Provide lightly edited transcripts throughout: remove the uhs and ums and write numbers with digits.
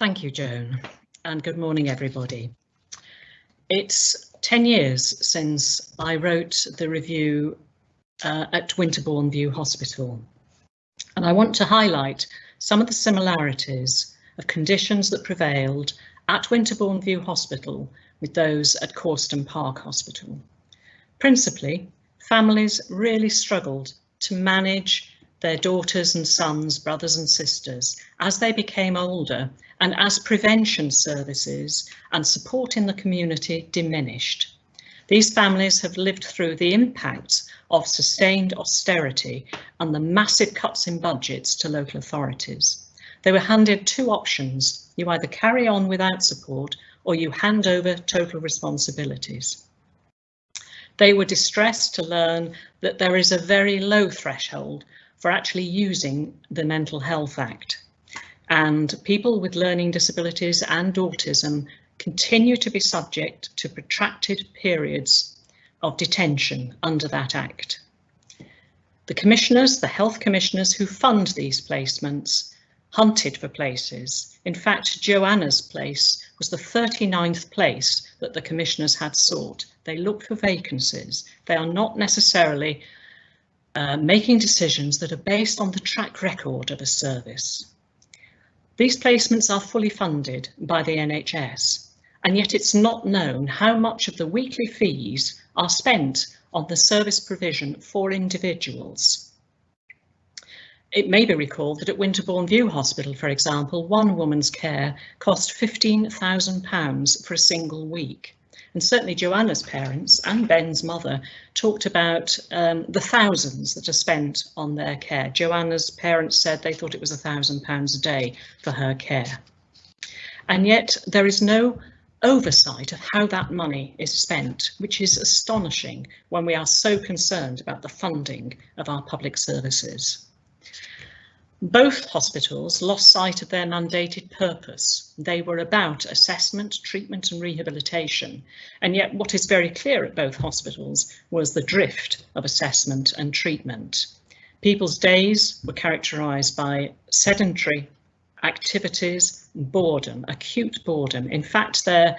Thank you, Joan, and good morning, everybody. It's 10 years since I wrote the review at Winterbourne View Hospital, and I want to highlight some of the similarities of conditions that prevailed at Winterbourne View Hospital with those at Corston Park Hospital. Principally, families really struggled to manage their daughters and sons, brothers and sisters as they became older and as prevention services and support in the community diminished. These families have lived through the impacts of sustained austerity and the massive cuts in budgets to local authorities. They were handed two options: you either carry on without support or you hand over total responsibilities. They were distressed to learn that there is a very low threshold for actually using the Mental Health Act, and people with learning disabilities and autism continue to be subject to protracted periods of detention under that Act. The commissioners, the health commissioners who fund these placements, hunted for places. In fact, Joanna's place was the 39th place that the commissioners had sought. They look for vacancies. They are not necessarily making decisions that are based on the track record of a service. These placements are fully funded by the NHS, and yet it's not known how much of the weekly fees are spent on the service provision for individuals. It may be recalled that at Winterbourne View Hospital, for example, one woman's care cost £15,000 for a single week. And certainly Joanna's parents and Ben's mother talked about the thousands that are spent on their care. Joanna's parents said they thought it was £1,000 a day for her care. And yet there is no oversight of how that money is spent, which is astonishing when we are so concerned about the funding of our public services. Both hospitals lost sight of their mandated purpose. They were about assessment, treatment and rehabilitation, and yet what is very clear at both hospitals was the drift of assessment and treatment. People's days were characterised by sedentary activities, boredom, acute boredom. In fact, their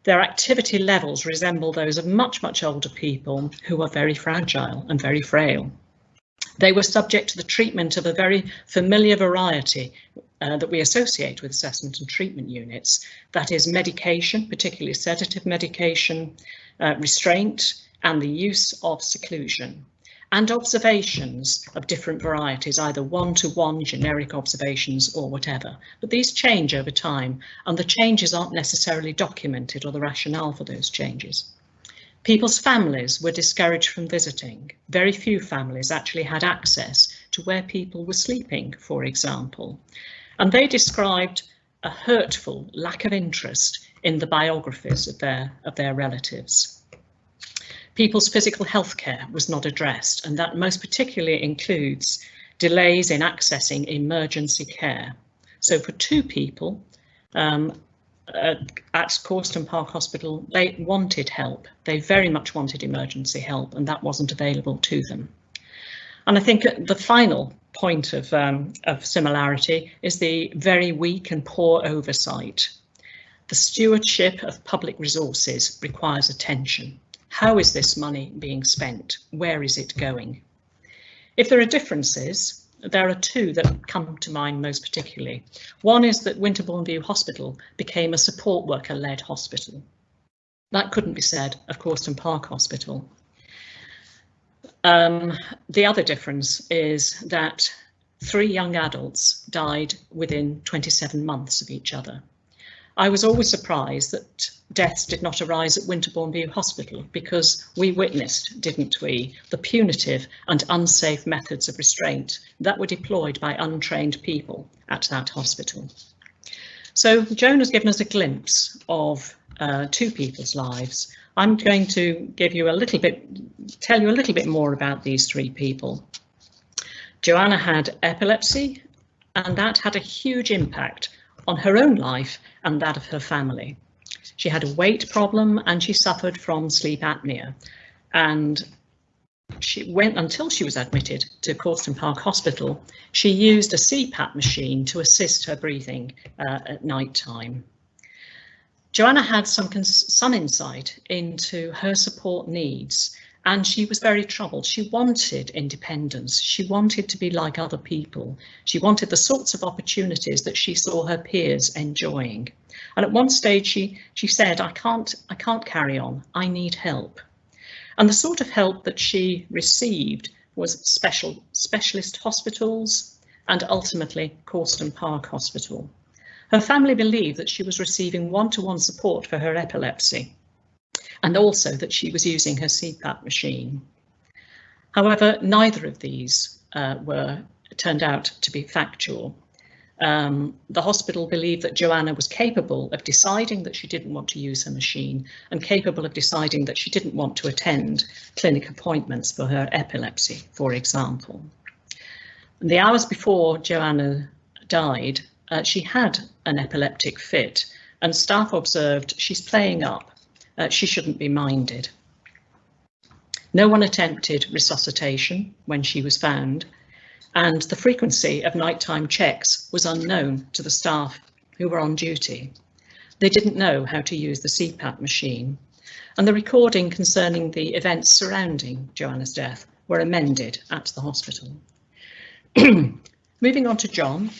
activity levels resemble those of much older people who are very fragile and very frail. They were subject to the treatment of a very familiar variety that we associate with assessment and treatment units. That is medication, particularly sedative medication, restraint, and the use of seclusion, and observations of different varieties, either one-to-one generic observations or whatever. But these change over time, and the changes aren't necessarily documented or the rationale for those changes. People's families were discouraged from visiting. Very few families actually had access to where people were sleeping, for example. And they described a hurtful lack of interest in the biographies of their relatives. People's physical health care was not addressed, and that most particularly includes delays in accessing emergency care. So for two people, at Corston Park Hospital, they wanted help. They very much wanted emergency help, and that wasn't available to them. And I think the final point of similarity is the very weak and poor oversight. The stewardship of public resources requires attention. How is this money being spent? Where is it going? If there are differences, there are two that come to mind most particularly. One is that Winterbourne View Hospital became a support worker-led hospital. That couldn't be said of Corston Park Hospital. The other difference is that 3 young adults died within 27 months of each other. I was always surprised that deaths did not arise at Winterbourne View Hospital, because we witnessed, didn't we, the punitive and unsafe methods of restraint that were deployed by untrained people at that hospital. So Joan has given us a glimpse of two people's lives. I'm going to tell you a little bit more about these 3 people. Joanna had epilepsy, and that had a huge impact on her own life and that of her family. She had a weight problem and she suffered from sleep apnea, and until she was admitted to Causton Park Hospital, she used a CPAP machine to assist her breathing at night time. Joanna had some insight into her support needs, and she was very troubled. She wanted independence. She wanted to be like other people. She wanted the sorts of opportunities that she saw her peers enjoying. And at one stage she said, I can't carry on. I need help. And the sort of help that she received was specialist hospitals and ultimately Causton Park Hospital. Her family believed that she was receiving one-to-one support for her epilepsy, and also that she was using her CPAP machine. However, neither of these turned out to be factual. The hospital believed that Joanna was capable of deciding that she didn't want to use her machine and capable of deciding that she didn't want to attend clinic appointments for her epilepsy, for example. And the hours before Joanna died, she had an epileptic fit, and staff observed she's playing up. She shouldn't be minded. No one attempted resuscitation when she was found, and the frequency of nighttime checks was unknown to the staff who were on duty. They didn't know how to use the CPAP machine, and the recording concerning the events surrounding Joanna's death were amended at the hospital. Moving on to John.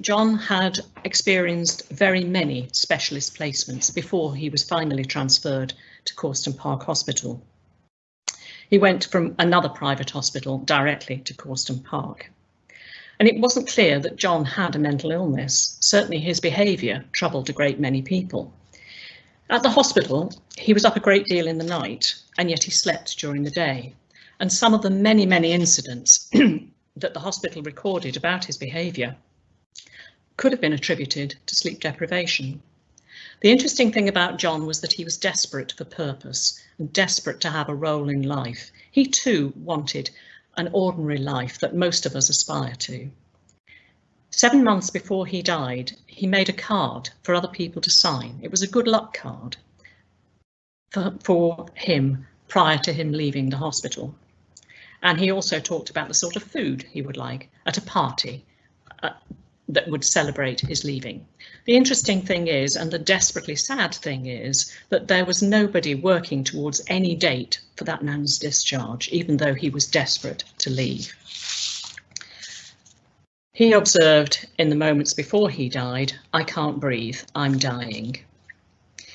John had experienced very many specialist placements before he was finally transferred to Causton Park Hospital. He went from another private hospital directly to Causton Park. And it wasn't clear that John had a mental illness. Certainly his behaviour troubled a great many people. At the hospital, he was up a great deal in the night, and yet he slept during the day. And some of the many incidents that the hospital recorded about his behaviour could have been attributed to sleep deprivation. The interesting thing about John was that he was desperate for purpose and desperate to have a role in life. He too wanted an ordinary life that most of us aspire to. 7 months before he died, he made a card for other people to sign. It was a good luck card for him prior to him leaving the hospital. And he also talked about the sort of food he would like at a party that would celebrate his leaving. The interesting thing is, and the desperately sad thing is, that there was nobody working towards any date for that man's discharge, even though he was desperate to leave. He observed in the moments before he died, I can't breathe, I'm dying.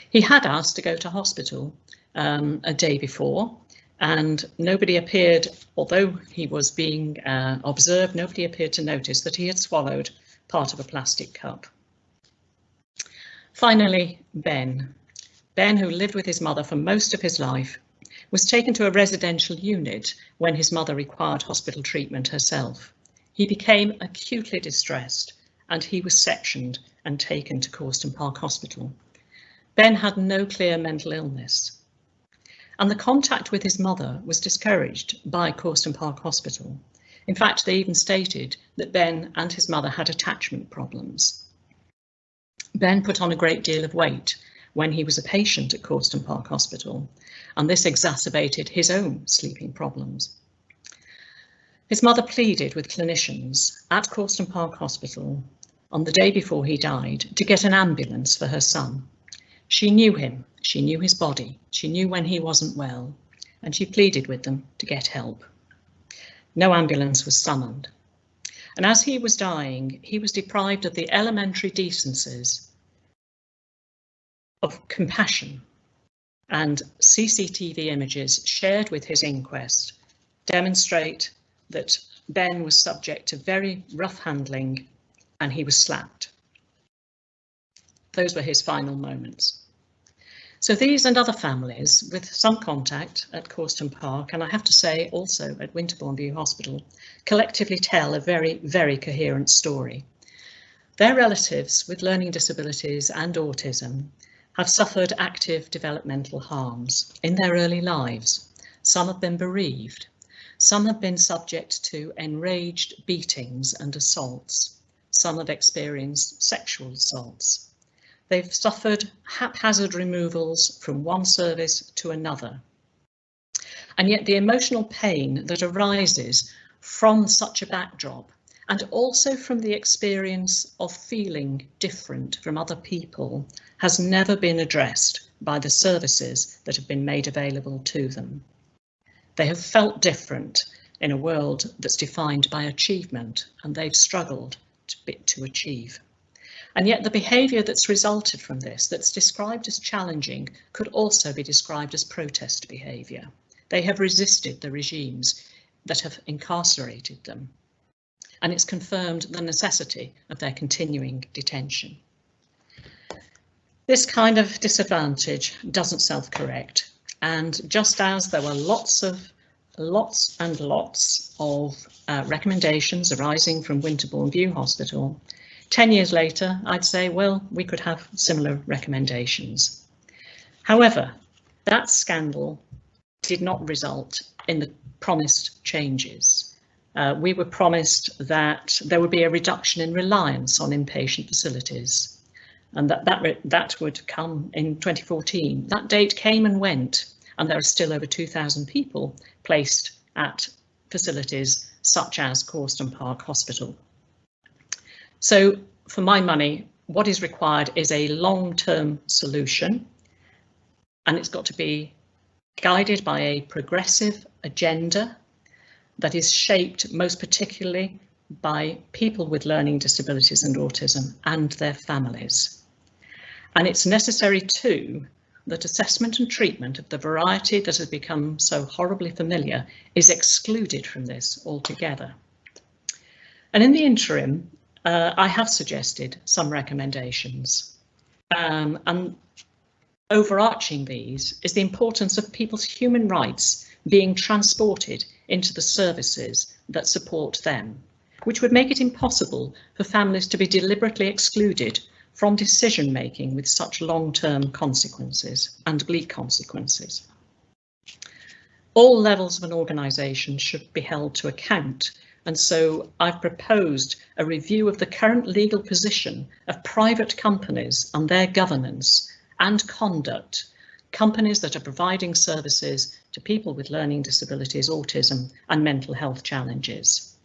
He had asked to go to hospital a day before, and nobody appeared, although he was being observed, nobody appeared to notice that he had swallowed part of a plastic cup. Finally, Ben, who lived with his mother for most of his life, was taken to a residential unit when his mother required hospital treatment herself. He became acutely distressed and he was sectioned and taken to Causton Park Hospital. Ben had no clear mental illness, and the contact with his mother was discouraged by Causton Park Hospital. In fact, they even stated that Ben and his mother had attachment problems. Ben put on a great deal of weight when he was a patient at Causton Park Hospital, and this exacerbated his own sleeping problems. His mother pleaded with clinicians at Causton Park Hospital on the day before he died to get an ambulance for her son. She knew him, she knew his body, she knew when he wasn't well, and she pleaded with them to get help. No ambulance was summoned. And as he was dying, he was deprived of the elementary decencies of compassion, and CCTV images shared with his inquest demonstrate that Ben was subject to very rough handling and he was slapped. Those were his final moments. So these and other families with some contact at Causton Park, and I have to say also at Winterbourne View Hospital, collectively tell a very coherent story. Their relatives with learning disabilities and autism have suffered active developmental harms in their early lives. Some have been bereaved. Some have been subject to enraged beatings and assaults. Some have experienced sexual assaults. They've suffered haphazard removals from one service to another. And yet the emotional pain that arises from such a backdrop, and also from the experience of feeling different from other people, has never been addressed by the services that have been made available to them. They have felt different in a world that's defined by achievement, and they've struggled to achieve. And yet the behaviour that's resulted from this, that's described as challenging, could also be described as protest behaviour. They have resisted the regimes that have incarcerated them, and it's confirmed the necessity of their continuing detention. This kind of disadvantage doesn't self-correct, and just as there were lots and lots of recommendations arising from Winterbourne View Hospital, 10 years later, I'd say, well, we could have similar recommendations. However, that scandal did not result in the promised changes. We were promised that there would be a reduction in reliance on inpatient facilities, and that would come in 2014. That date came and went, and there are still over 2,000 people placed at facilities such as Causton Park Hospital. So for my money, what is required is a long-term solution, and it's got to be guided by a progressive agenda that is shaped most particularly by people with learning disabilities and autism and their families. And it's necessary too that assessment and treatment of the variety that has become so horribly familiar is excluded from this altogether. And in the interim, I have suggested some recommendations, and overarching these is the importance of people's human rights being transported into the services that support them, which would make it impossible for families to be deliberately excluded from decision making with such long-term consequences and bleak consequences. All levels of an organisation should be held to account, and so I've proposed a review of the current legal position of private companies and their governance and conduct, companies that are providing services to people with learning disabilities, autism and mental health challenges.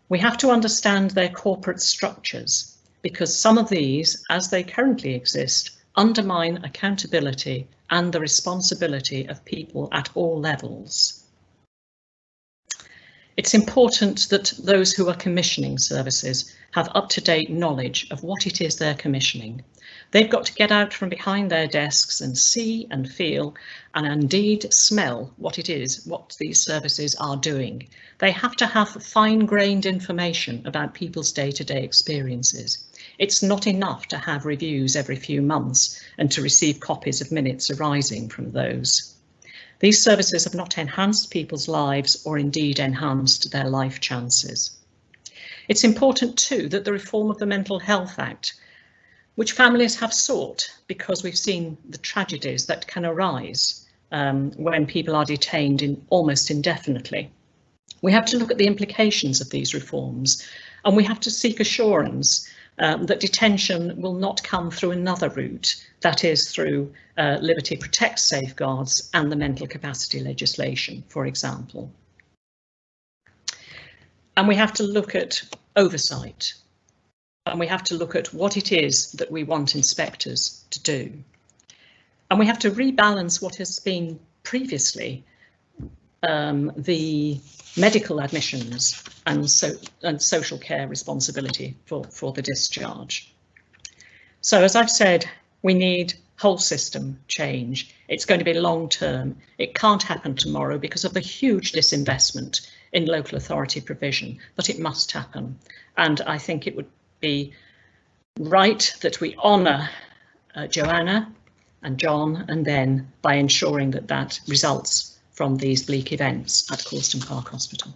We have to understand their corporate structures, because some of these, as they currently exist, undermine accountability and the responsibility of people at all levels. It's important that those who are commissioning services have up-to-date knowledge of what it is they're commissioning. They've got to get out from behind their desks and see and feel and indeed smell what it is, what these services are doing. They have to have fine-grained information about people's day-to-day experiences. It's not enough to have reviews every few months and to receive copies of minutes arising from those. These services have not enhanced people's lives or indeed enhanced their life chances. It's important too that the reform of the Mental Health Act, which families have sought because we've seen the tragedies that can arise when people are detained almost indefinitely. We have to look at the implications of these reforms, and we have to seek assurance that detention will not come through another route, that is through Liberty Protect safeguards and the mental capacity legislation, for example. And we have to look at oversight, and we have to look at what it is that we want inspectors to do. And we have to rebalance what has been previously the medical admissions and social care responsibility for the discharge. So as I've said, we need whole system change. It's going to be long term. It can't happen tomorrow because of the huge disinvestment in local authority provision, but it must happen. And I think it would be right that we honour Joanna and John, and then by ensuring that that results from these bleak events at Causton Park Hospital.